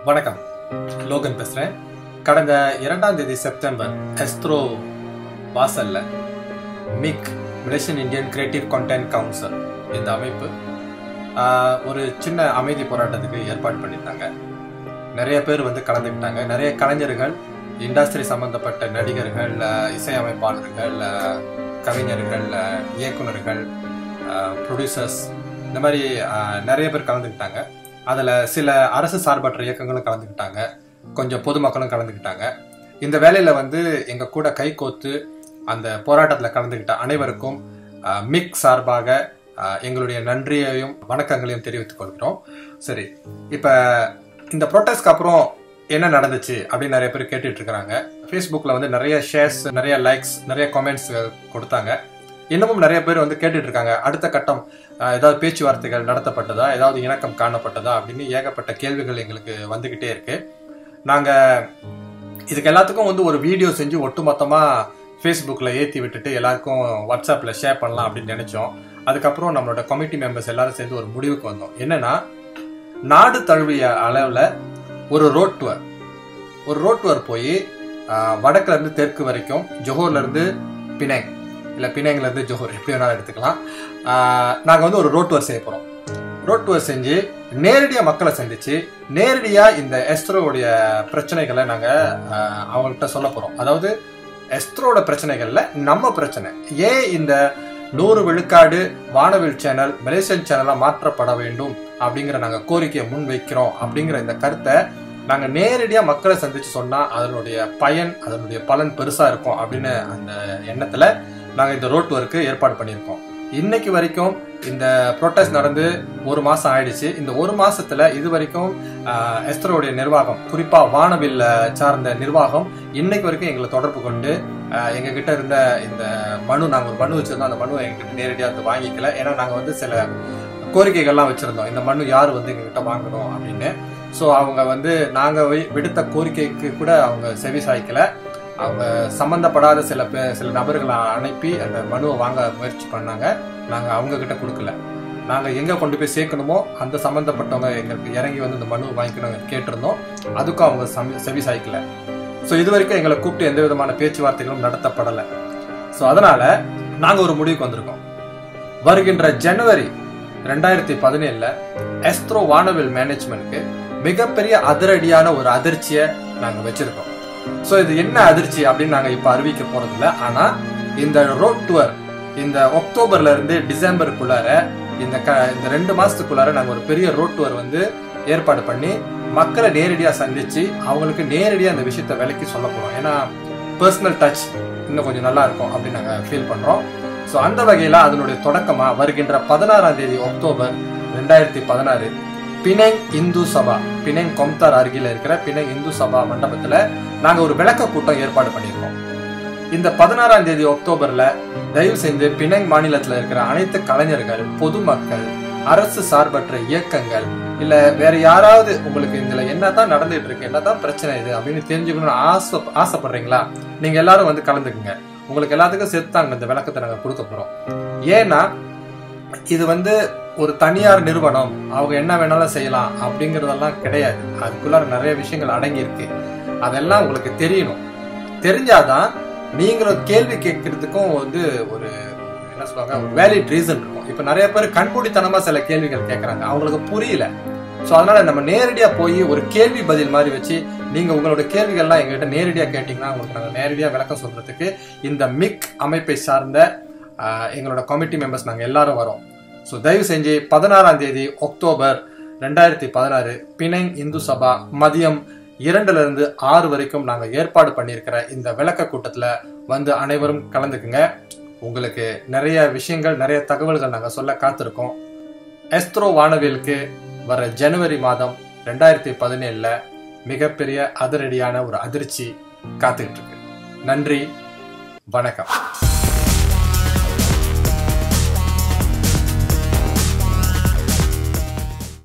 வணக்கம், லோகன் பேசுறேன். கடந்த 2ஆம் தேதி செப்டம்பர் எஸ்த்ரோ வாசல்ல MIC Malaysian Indian creative content council இந்த அமைப்பு ஒரு சின்ன அமைதி போராட்டத்துக்கு ஏற்பாடு பண்ணியிருந்தாங்க. நிறைய பேர் கலந்துக்கிட்டாங்க. நிறைய கலைஞர்கள், இண்டஸ்ட்ரி சம்பந்தப்பட்ட நடிகர்கள், இசையமைப்பாளர்கள், கவிஞர்கள், இயக்குநர்கள், ப்ரொடியூசர்ஸ், இந்த மாதிரி நிறைய பேர் கலந்துக்கிட்டாங்க. அதில் சில அரசு சார்பற்ற இயக்கங்களும் கலந்துக்கிட்டாங்க, கொஞ்சம் பொதுமக்களும் கலந்துக்கிட்டாங்க. இந்த வேலையில் எங்கள் கூட கை கோத்து அந்த போராட்டத்தில் கலந்துக்கிட்ட அனைவருக்கும் மிக் சார்பாக எங்களுடைய நன்றியையும் வணக்கங்களையும் தெரிவித்துக் கொள்கிறோம். சரி, இப்போ இந்த ப்ரொட்டஸ்ட்க்கு அப்புறம் என்ன நடந்துச்சு அப்படின்னு நிறைய பேர் கேட்டுட்டு இருக்கிறாங்க. ஃபேஸ்புக்கில் நிறைய ஷேர்ஸ், நிறைய லைக்ஸ், நிறைய கமெண்ட்ஸ் கொடுத்தாங்க. இன்னமும் நிறைய பேர் கேட்டுட்டு இருக்காங்க, அடுத்த கட்டம் ஏதாவது பேச்சுவார்த்தைகள் நடத்தப்பட்டதா, ஏதாவது இணக்கம் காணப்பட்டதா அப்படின்னு ஏகப்பட்ட கேள்விகள் எங்களுக்கு வந்துகிட்டே இருக்கு. நாங்க இதுக்கு எல்லாத்துக்கும் ஒரு வீடியோ செஞ்சு ஒட்டுமொத்தமா ஃபேஸ்புக்ல ஏற்றி விட்டுட்டு எல்லாருக்கும் வாட்ஸ்அப்ல ஷேர் பண்ணலாம் அப்படின்னு நினைச்சோம். அதுக்கப்புறம் நம்மளோட கமிட்டி மெம்பர்ஸ் எல்லாரும் சேர்ந்து ஒரு முடிவுக்கு வந்தோம். என்னன்னா, நாடு தழுவிய அளவுல ஒரு ரோட் டூர் போய் வடக்குல இருந்து தெற்கு வரைக்கும், ஜொஹோர்ல இருந்து பினாங், இல்ல பினாங்ல இருந்து ஜொஹோர், எப்படி வேணாலும் எடுத்துக்கலாம். நாங்க ஒரு ரோட் டூர் செய்ய போறோம். ரோட் டூர் செஞ்சு நேரடியா மக்களை சந்திச்சு நேரடியா இந்த எஸ்த்ரோவுடைய பிரச்சனைகளை நாங்க அவங்கள்ட்ட சொல்ல போறோம். அதாவது எஸ்த்ரோட பிரச்சனைகள்ல நம்ம பிரச்சனை ஏன் இந்த 100 விழுக்காடு வானவில் சேனல் மலேசியன் சேனலா மாற்றப்பட வேண்டும் அப்படிங்கிற நாங்க கோரிக்கையை முன் வைக்கிறோம் அப்படிங்கிற இந்த கருத்தை நாங்க நேரடியா மக்களை சந்திச்சு சொன்னா அதனுடைய பயன், அதனுடைய பலன் பெருசா இருக்கும் அப்படின்னு அந்த எண்ணத்துல நாங்க இந்த ரோட் டூருக்கு ஏற்பாடு பண்ணியிருக்கோம். இன்னைக்கு வரைக்கும் இந்த ப்ரொட்டஸ்ட் நடந்து 1 மாசம் ஆயிடுச்சு. இந்த 1 மாசத்துல இது வரைக்கும் எஸ்த்ரோடைய நிர்வாகம், குறிப்பா வானவில் சார்ந்த நிர்வாகம் இன்னைக்கு வரைக்கும் எங்களை தொடர்பு கொண்டு எங்க கிட்ட இருந்த இந்த மனு, நாங்க ஒரு மனு வச்சிருந்தோம், அந்த மனுவை எங்ககிட்ட நேரடியாக வாங்கிக்கல. ஏன்னா நாங்க சில கோரிக்கைகள்லாம் வச்சிருந்தோம், இந்த மனு யாரு எங்க கிட்ட வாங்கணும் அப்படின்னு. ஸோ அவங்க நாங்க விடுத்த கோரிக்கைக்கு கூட அவங்க செவி சாய்க்கல. அவங்க சம்பந்தப்படாத சில நபர்களை அனுப்பி அந்த மனுவை வாங்க முயற்சி பண்ணாங்க. நாங்க அவங்க கிட்ட கொடுக்கல. நாங்க எங்க கொண்டு போய் சேர்க்கணுமோ அந்த சம்பந்தப்பட்டவங்க எங்களுக்கு இறங்கி இந்த மனுவை வாங்கிக்கணும் கேட்டிருந்தோம். அதுக்கும் அவங்க செவி சாய்க்கல. ஸோ இது வரைக்கும் எங்களை கூப்பிட்டு எந்த விதமான பேச்சுவார்த்தைகளும் நடத்தப்படலை. ஸோ அதனால நாங்க ஒரு முடிவுக்கு வந்திருக்கோம். வருகின்ற ஜனவரி 2017 எஸ்த்ரோ வானவில் மேனேஜ்மெண்ட்க்கு மிகப்பெரிய அதிரடியான ஒரு அதிர்ச்சியை நாங்க வச்சிருக்கோம். சோ இது என்ன அதிர்ச்சி அப்படின்னு நாங்க இப்ப அறிவிக்க போறது இல்லை. ஆனா இந்த ரோட் டூர் இந்த அக்டோபர்ல இருந்து டிசம்பருக்குள்ளார இந்த 2 மாசத்துக்குள்ளார நாங்க ஒரு பெரிய ரோட் டூர் ஏற்பாடு பண்ணி மக்களை நேரடியா சந்திச்சு அவங்களுக்கு நேரடியா அந்த விஷயத்த விலைக்கு சொல்ல போறோம். ஏன்னா பர்சனல் டச் இன்னும் கொஞ்சம் நல்லா இருக்கும் அப்படின்னு நாங்க ஃபீல் பண்றோம். ஸோ அந்த வகையில அதனுடைய தொடக்கமா வருகின்ற 16ஆம் தேதி அக்டோபர் 2016 பினாங் இந்து சபா, பினாங் கொம்தார் அருகில இருக்கிற பினாங் இந்து சபா மண்டபத்துல நாங்க ஒரு விளக்க கூட்டம் ஏற்பாடு பண்ணியிருக்கோம். இந்த 16ஆம் தேதி அக்டோபர்ல தயவு செஞ்சு பினாங் மாநிலத்துல இருக்கிற அனைத்து கலைஞர்கள், பொதுமக்கள், அரசு சார்பற்ற இயக்கங்கள், இல்ல வேற யாராவது உங்களுக்கு இதுல என்னதான் நடந்துட்டு இருக்கு, என்னதான் பிரச்சனை இது அப்படின்னு தெரிஞ்சுக்கணும்னு ஆசைப்படுறீங்களா, நீங்க எல்லாரும் கலந்துக்குங்க. உங்களுக்கு எல்லாத்துக்கும் சேர்த்து தாங்க இந்த விளக்கத்தை நாங்க கொடுக்க போறோம். ஏன்னா இது ஒரு தனியார் நிறுவனம், அவங்க என்ன வேணாலும் செய்யலாம் அப்படிங்கறதெல்லாம் கிடையாது. அதுக்குள்ளார நிறைய விஷயங்கள் அடங்கி இருக்கு. அதெல்லாம் உங்களுக்கு தெரியணும். தெரிஞ்சாதான் நீங்களும் கேள்வி கேட்கறதுக்கும் ஒரு என்ன சொல்லுவாங்க, ஒரு வேலிட் ரீசன் இருக்கும். இப்ப நிறைய பேர் கண்மூடித்தனமா சில கேள்விகள் கேட்கறாங்க, அவங்களுக்கு புரியல. சோ அதனால நம்ம நேரடியா போய் ஒரு கேள்வி பதில் மாதிரி வச்சு நீங்க உங்களோட கேள்விகள்லாம் எங்ககிட்ட நேரடியா கேட்டீங்கன்னா உங்களுக்கு நாங்க நேரடியா விளக்கம் சொல்றதுக்கு இந்த மிக் அமைப்பை சார்ந்த எங்களோட கமிட்டி மெம்பர்ஸ் நாங்க எல்லாரும் வரோம். ஸோ தயவு செஞ்சு 16ஆம் தேதி அக்டோபர் 2016 பினாங் இந்து சபா மதியம் 2 to 6 வரைக்கும் நாங்க ஏற்பாடு பண்ணியிருக்கிற இந்த விளக்க கூட்டத்துல அனைவரும் கலந்துக்குங்க. உங்களுக்கு நிறைய விஷயங்கள், நிறைய தகவல்கள் நாங்க சொல்ல காத்திருக்கோம். எஸ்த்ரோ வானவிலுக்கு வர ஜனவரி மாதம் 2017 மிகப்பெரிய அதிரடியான ஒரு அதிர்ச்சி காத்துக்கிட்டு இருக்கு. நன்றி, வணக்கம்.